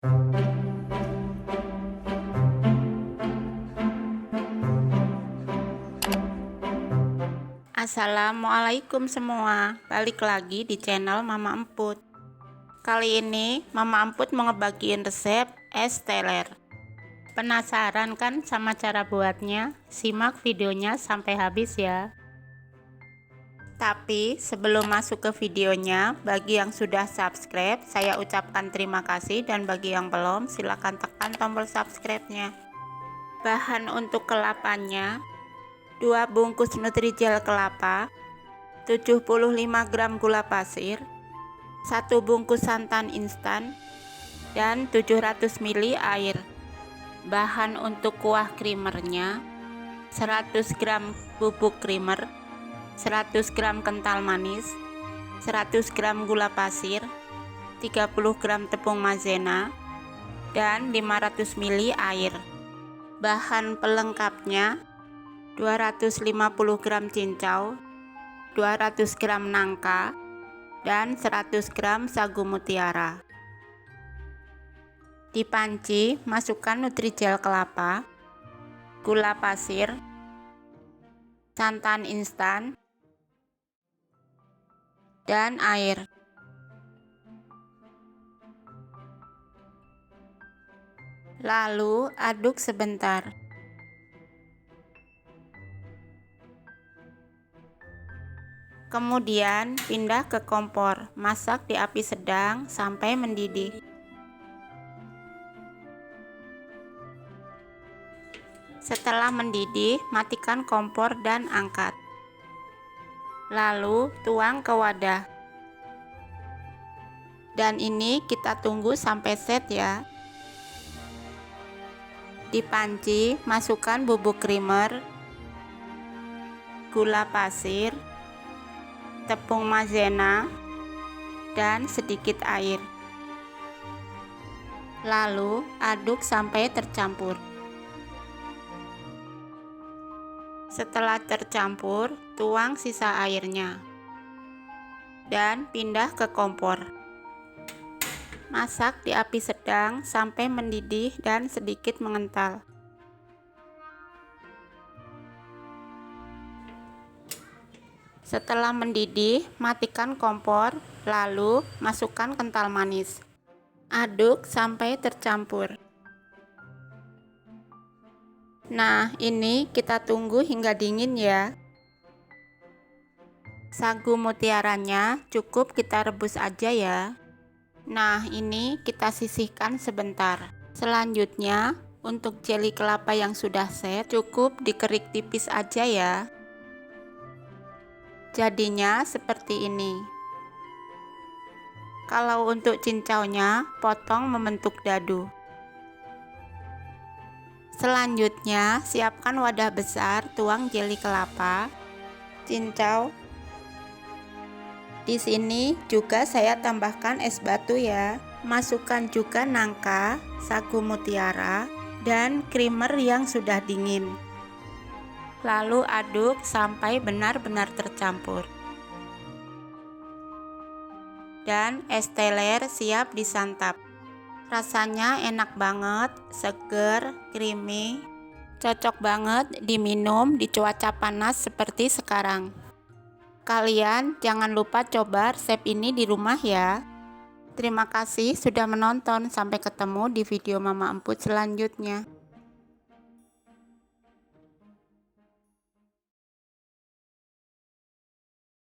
Assalamualaikum semua, balik lagi di channel Mama Emput. Kali ini Mama Emput mau ngebagiin resep es teler. Penasaran kan sama cara buatnya? Simak videonya sampai habis ya. Tapi sebelum masuk ke videonya, bagi yang sudah subscribe saya ucapkan terima kasih, dan bagi yang belum silahkan tekan tombol subscribe-nya. Bahan untuk kelapanya: 2 bungkus Nutrijel kelapa, 75 gram gula pasir, 1 bungkus santan instan, dan 700 ml air. Bahan untuk kuah krimernya: 100 gram bubuk krimer, 100 gram kental manis, 100 gram gula pasir, 30 gram tepung maizena, dan 500 ml air. Bahan pelengkapnya: 250 gram cincau, 200 gram nangka, dan 100 gram sagu mutiara. Di panci masukkan Nutrijel kelapa, gula pasir, santan instan, dan air. Lalu aduk sebentar. Kemudian pindah ke kompor, masak di api sedang sampai mendidih. Setelah mendidih, matikan kompor dan angkat. Lalu tuang ke wadah. Dan ini kita tunggu sampai set ya. Di panci masukkan bubuk krimer, gula pasir, tepung maizena, dan sedikit air. Lalu aduk sampai tercampur. Setelah tercampur, tuang sisa airnya dan pindah ke kompor. Masak di api sedang sampai mendidih dan sedikit mengental. Setelah mendidih, matikan kompor, lalu masukkan kental manis. Aduk sampai tercampur. Nah, ini kita tunggu hingga dingin ya. Sagu mutiaranya cukup kita rebus aja ya. Nah, ini kita sisihkan sebentar. Selanjutnya, untuk jeli kelapa yang sudah set, cukup dikerik tipis aja ya. Jadinya seperti ini. Kalau untuk cincaunya, potong membentuk dadu. Selanjutnya, siapkan wadah besar, tuang jeli kelapa, cincau. Di sini juga saya tambahkan es batu ya. Masukkan juga nangka, sagu mutiara, dan krimer yang sudah dingin. Lalu aduk sampai benar-benar tercampur. Dan es teler siap disantap. Rasanya enak banget, seger, creamy, cocok banget diminum di cuaca panas seperti sekarang. Kalian jangan lupa coba resep ini di rumah ya. Terima kasih sudah menonton, sampai ketemu di video Mama Emput selanjutnya.